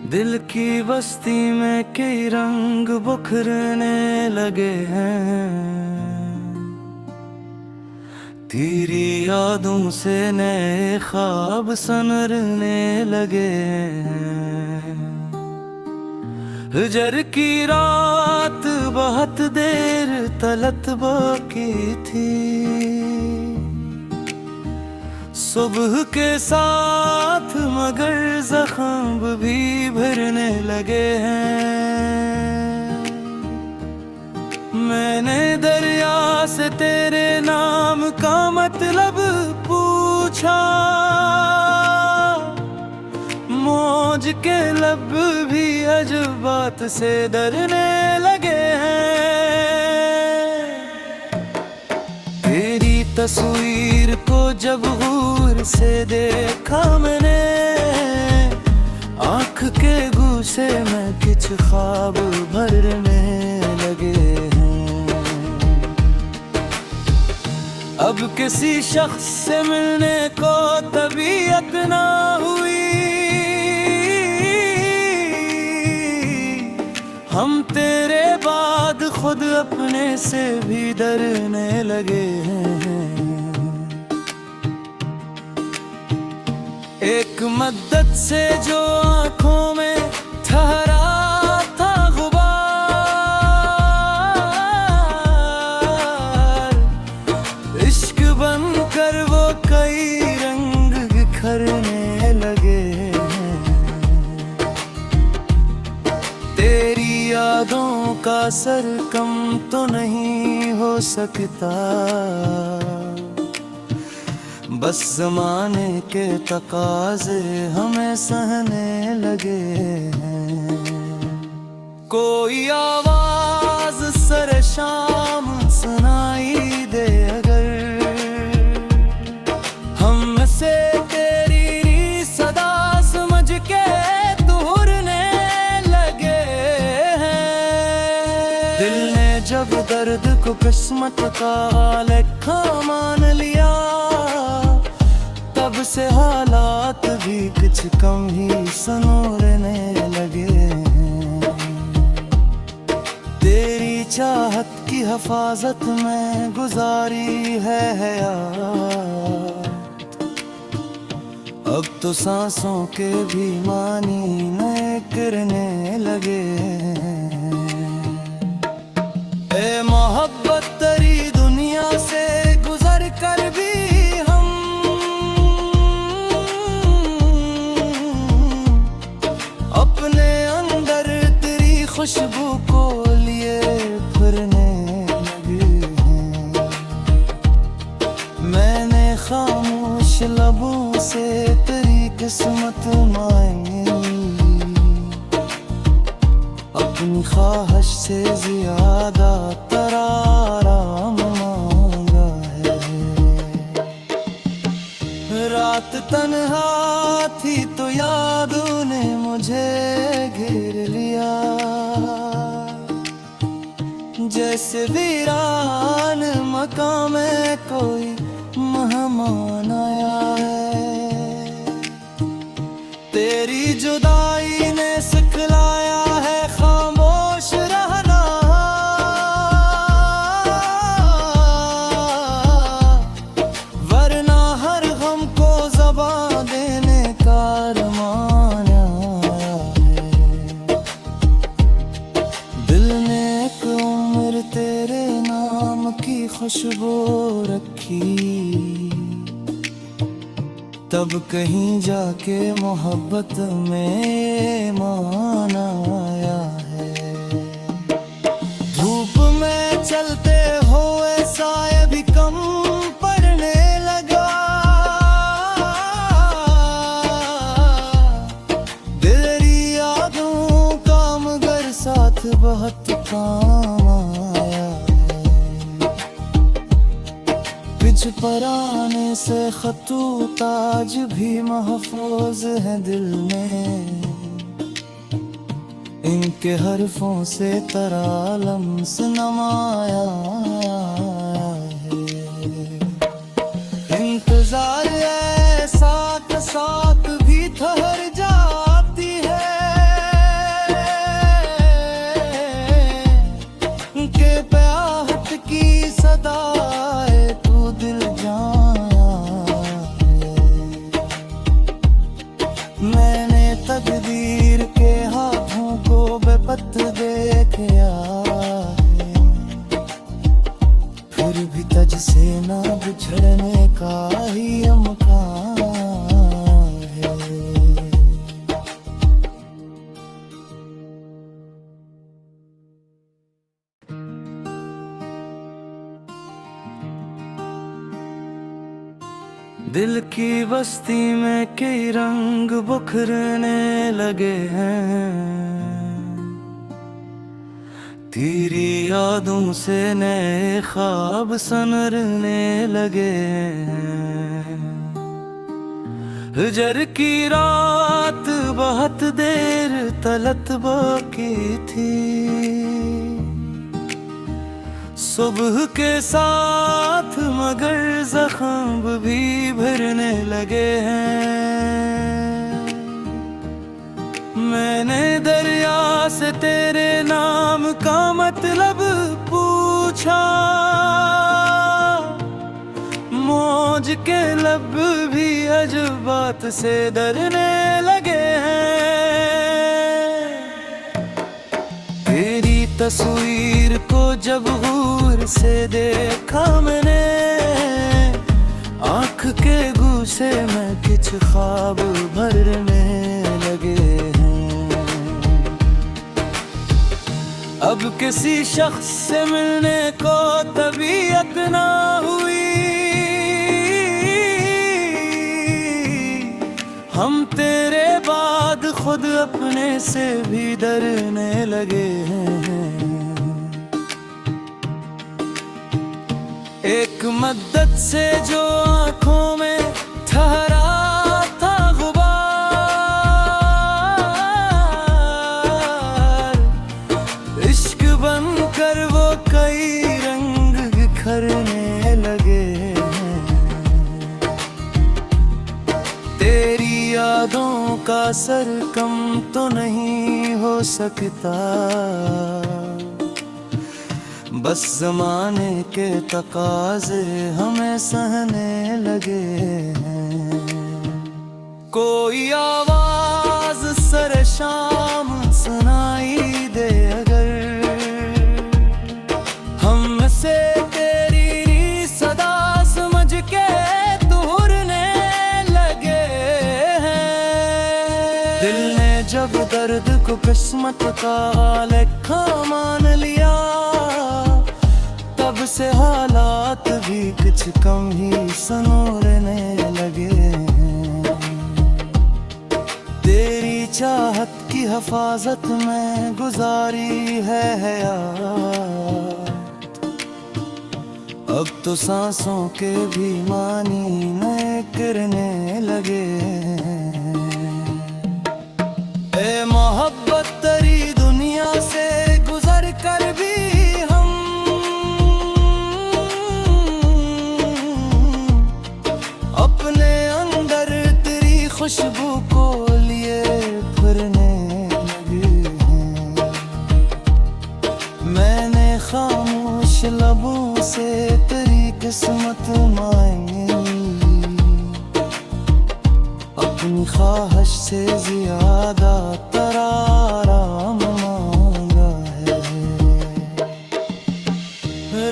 दिल की बस्ती में कई रंग बिखरने लगे हैं। तेरी यादों से नए ख्वाब सनरने लगे हैं। हिजर की रात बहुत देर तलक बाकी थी। सुबह के साथ मगर जख्म भी भरने लगे हैं। मैंने दरिया से तेरे नाम का मतलब पूछा। मौज के लब भी अजबात से डरने लगे हैं। तेरी तस्वीर को जब गौर से देखा मैंने, आँख के गूसे में कुछ ख्वाब भरने लगे हैं। अब किसी शख्स से मिलने को तबीयत ना हुई। हम तेरे बाद खुद अपने से भी डरने लगे हैं। एक मद्दत से जो आँखों में ठहरा था गुबार, इश्क बनकर वो कई रंग बिखरने लगे हैं। तेरी यादों का असर कम तो नहीं हो सकता, बस ज़माने के तकाज़े हमें सहने लगे हैं। कोई आवाज़ सरे शाम सुनाई दे अगर, हम से तेरी सदा समझ के तुरने लगे हैं। दिल ने जब दर्द को किस्मत का लेखा मान लिया, तब से हालात भी कुछ कम ही सनोरने लगे हैं। तेरी चाहत की हिफाजत में गुजारी है हयात, अब तो सांसों के भी मानी नए करने लगे हैं। ए मोहब्बत तेरी दुनिया से गुजर कर भी अपने अंदर तेरी खुशबू को लिए फिरने लगे हैं। मैंने खामोश लबों से तेरी किस्मत मांगी, अपनी ख्वाहिश से ज्यादा तेरा आराम मांगा है। रात तन्हा थी तो यादों ने मुझे घेर लिया, जैसे वीरान मकान में कोई मेहमान आया है। तेरी जुदाई ने सिखलाया है खामोश रहना, वरना हर गम को ज़बान देने का अरमान आया है। दिल ने एक उम्र तेरे नाम की खुशबू रखी, तब कहीं जाके मोहब्बत में मान आया है। धूप में चलते हुए साए भी कम पड़ने लगा, तेरी यादों का मगर साथ बहुत काम आया है। पिछ पर आने से खतूत आज भी महफूज है दिल में, इनके हरफों से तरालम से नमाया है। इंतजार ऐसा साथ भी ठहर जाती है, का ही अमकान है। दिल की बस्ती में कई रंग बिखरने लगे हैं, तेरी यादों से नए ख्वाब सनरने लगे हैं। हिजर की रात बहुत देर तलक बाकी थी, सुबह के साथ मगर जख्म भी भरने लगे हैं। मैंने दरिया से तेरे नाम का मतलब पूछा, मौज के लब भी अजबात से डरने लगे हैं। तेरी तस्वीर को जब गौर से देखा मैंने, आँख के गूसे में कुछ ख्वाब भरने लगे हैं। अब किसी शख्स से मिलने को तबीयत ना हुई, हम तेरे बाद खुद अपने से भी डरने लगे हैं। एक मद्दत से जो आँखों में ठहरा था गुबार, इश्क बनकर वो कई रंग बिखरने लगे हैं। तेरी यादों का असर कम तो नहीं हो सकता, बस ज़माने के तकाज़े हमें सहने लगे हैं। कोई आवाज़ सरे शाम सुनाई दे अगर, हम से तेरी सदा समझ के तुरने लगे हैं। दिल ने जब दर्द को किस्मत का लेखा मान लिया, तब से हालात भी कुछ कम ही सनोरने लगे हैं। तेरी चाहत की हिफाजत में गुजारी है हयात, अब तो सांसों के भी मानी नए करने लगे हैं। ए मोहब्बत तेरी दुनिया से गुजर कर भी खुशबू को लिए फिरने लगे हैं। मैंने खामोश लबों से तेरी किस्मत मांगी, अपनी ख्वाहिश से ज्यादा तेरा आराम मांगा है।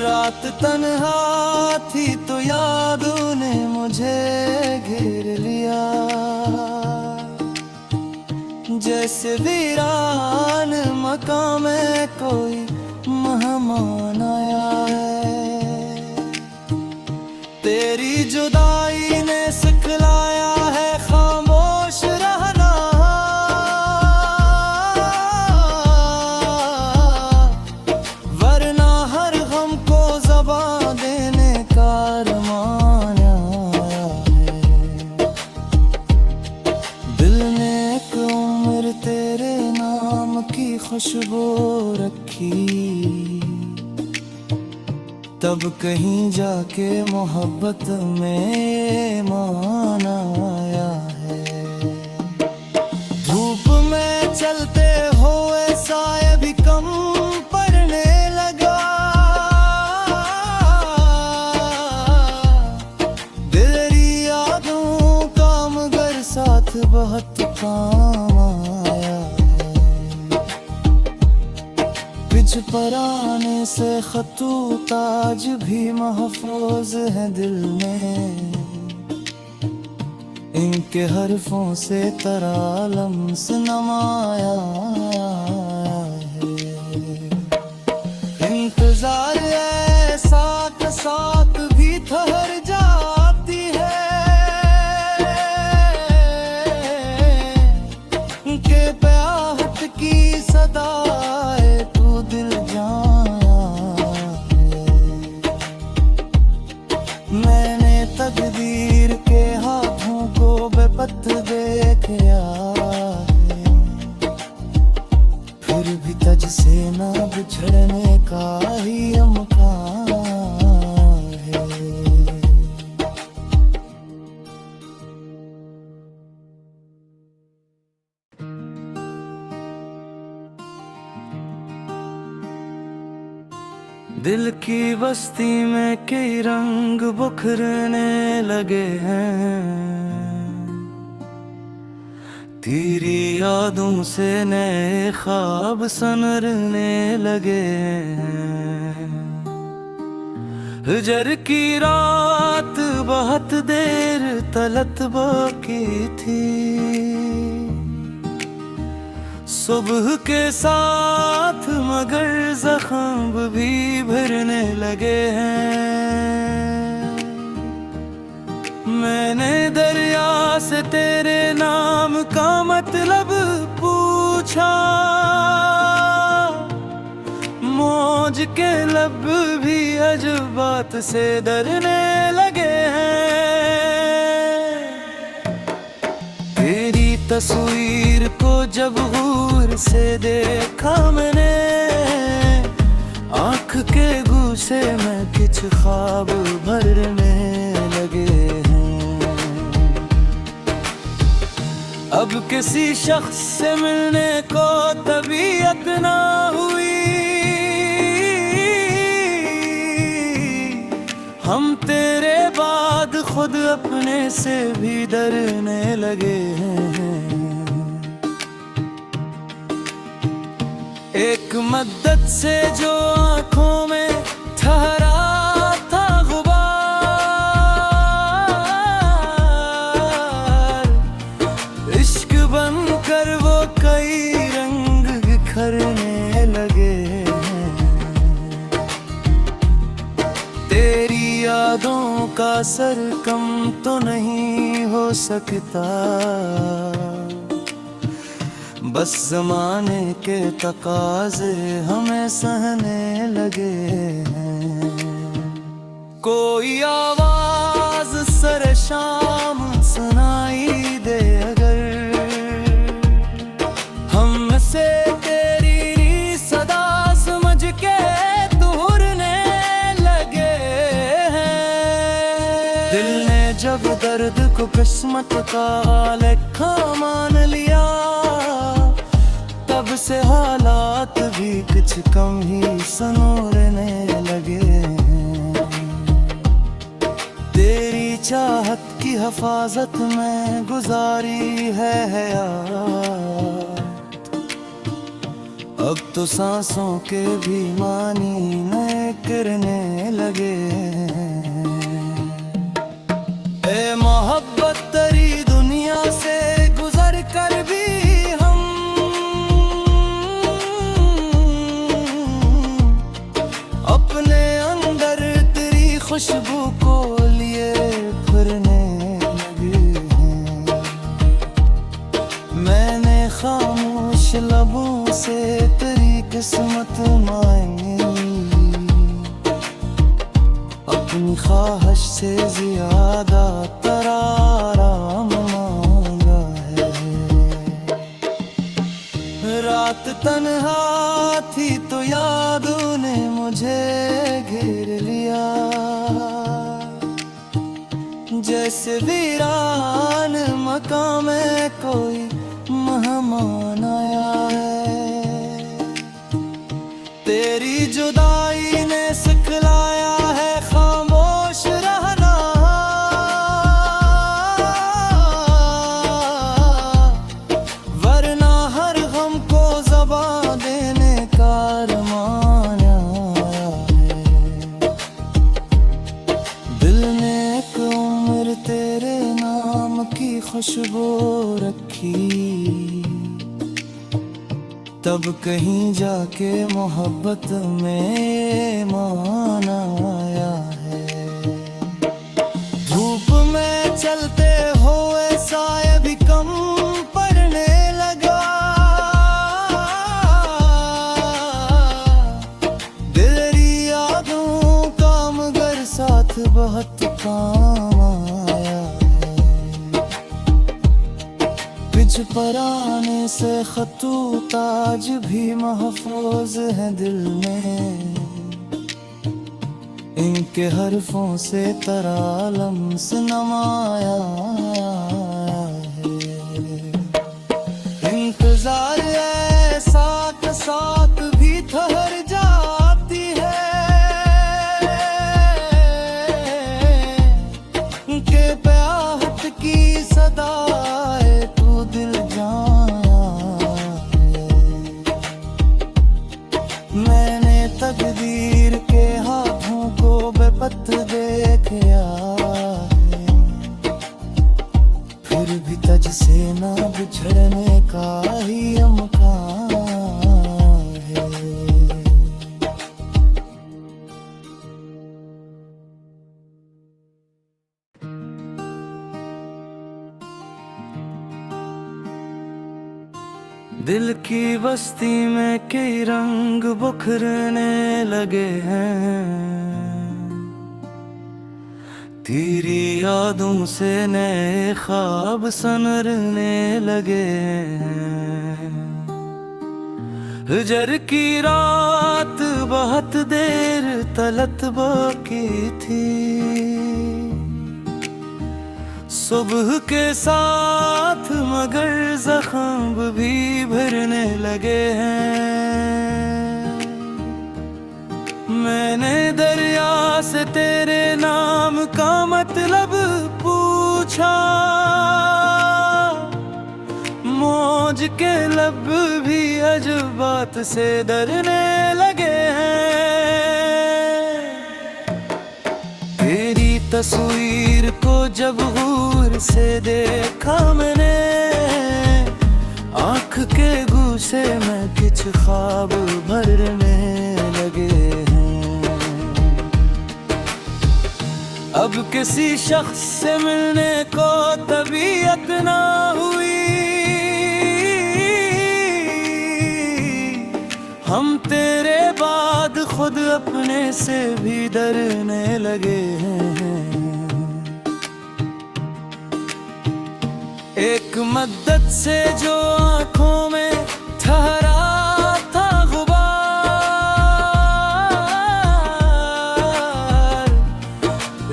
रात तन्हा थी तो यादों ने मुझे घेर लिया, जैसे वीरान मकान में कोई मेहमान आया है। तेरी जुदाई ने सिखलाया है खामोश रहना, वरना हर गम को ज़बान देने का अरमान आया है। दिल ने एक उम्र तेरे नाम की खुशबू रखी, तब कहीं जाके मोहब्बत में मान आया है। धूप में चलते हुए साए भी कम पड़ने लगा, तेरी यादों का मगर साथ बहुत काम आया है। पराने से खतूत आज भी महफूज है दिल में, इनके हरफों से तरालम्स नमाया है। इंतजार ऐसा के साथ भी ठहर जाती है कि प्याहट की सदाए तू दिल जाया है। मैंने तकदीर के हाथों को बेपत्त देखा है, फिर भी तुझसे ना बिछड़ने का ही इम्कान है। दिल की बस्ती में कई रंग बिखरने लगे हैं, तेरी यादों से नए ख्वाब संवरने लगे हैं। हिजर की रात बहुत देर तलक बाकी थी, सुबह के साथ मगर जख्म भी भरने लगे हैं। मैंने दरिया से तेरे नाम का मतलब पूछा, मौज के लब भी अजबात से डरने लगे हैं। तेरी तस्वीर को जब गौर से देखा मैंने, आँख के गूसे में कुछ ख्वाब भरने लगे हैं। अब किसी शख्स से मिलने को तबीयत ना हुई, हम तेरे बाद खुद अपने से भी डरने लगे हैं। एक मद्दत से जो आँखों में ठहरा था गुबार, इश्क बनकर वो कई रंग बिखरने लगे हैं। तेरी यादों का असर कम तो नहीं हो सकता, बस ज़माने के तकाज़े हमें सहने लगे हैं। कोई आवाज़ सरे शाम सुनाई दे अगर, हम से तेरी सदा समझ के दूरने लगे हैं। दिल ने जब दर्द को किस्मत का लेखा मान लिया, तब से हालात भी कुछ कम ही सनोरने लगे हैं। तेरी चाहत की हिफाजत में गुजारी है हयात, अब तो सांसों के भी मानी नए करने लगे हैं। ए मोहब्बत तेरी दुनिया से गुजर कर भी अपने अंदर तेरी खुशबू को लिए फिरने लगे हैं। मैंने खामोश लबों से तेरी किस्मत मांगी, अपनी ख्वाहिश से ज्यादा तेरा आराम मांगा है। रात तन्हा थी तो यादों ने मुझे घेर लिया, जैसे वीरान मकान में कोई मेहमान आया है। तेरी जुदाई ने सिखलाया है खामोश रहना, वरना हर गम को ज़बान देने का अरमान तेरे नाम की खुशबू रखी, तब कहीं जाके मोहब्बत में मान आया है। धूप में चलते हुए साए भी कम पड़ने लगा, तेरी यादों का मगर साथ बहुत काम आया है। पिछ पर आने से खतूत आज भी महफूज है दिल में, इनके हरफों से तरालम्स नमाया है। इंतजार ऐसा के साथ भी ठहर जाती है, के प्याहट की सदाए तू दिल जाना है। मैंने तकदीर के हाथों को बेपत्त देखा है, फिर भी तुझसे ना बिछड़ने का ही इम्कान है। दिल की बस्ती में कई रंग बिखरने लगे हैं, तेरी यादों से नए ख्वाब सनरने लगे हैं। हिजर की रात बहुत देर तलक बाकी थी, सुबह के साथ मगर जख्म भी भरने लगे हैं। मैंने दरिया से तेरे नाम का मतलब पूछा, मौज के लब भी अजबात से डरने लगे हैं। तेरी तस्वीर को जब गौर से देखा मैंने, आँख के गूसे में कुछ ख्वाब भरने लगे हैं। अब किसी शख्स से मिलने को तबीयत ना हुई, हम तेरे बाद खुद अपने से भी डरने लगे हैं। एक मद्दत से जो आँखों में ठहरा था गुबार,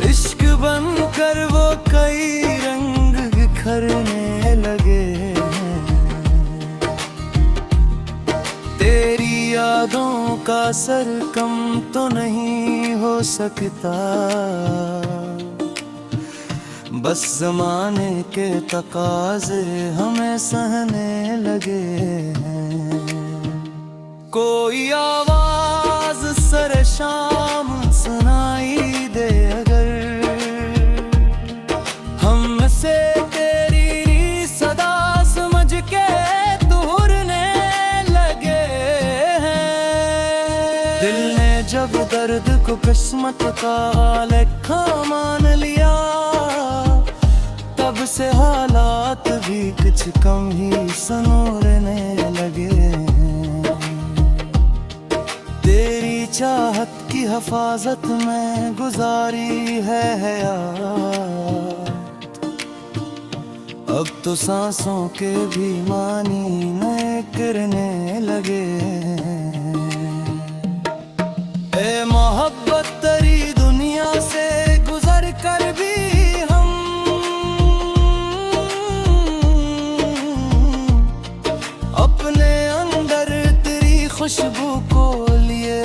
इश्क बनकर वो कई रंग बिखरने लगे हैं। तेरी यादों का असर कम तो नहीं हो सकता, बस ज़माने के तकाज़े हमें सहने लगे हैं। कोई आवाज़ सरे शाम सुनाई दे अगर, हम से तेरी सदा समझ के तुरने लगे हैं। दिल ने जब दर्द को किस्मत का लेखा मान लिया, तब से हालात भी कुछ कम ही सनोरने लगे हैं। तेरी चाहत की हिफाजत में गुजारी है हयात, अब तो सांसों के भी मानी नए करने लगे हैं। ए मोहब्बत तेरी दुनिया से गुजर कर भी अपने अंदर तेरी खुशबू को लिए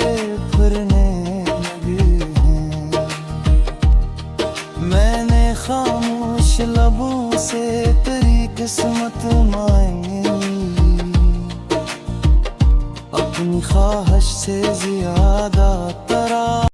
फिरने लगे हैं। मैंने खामोश लबों से तेरी किस्मत मांगी, अपनी ख्वाहिश से ज्यादा तरा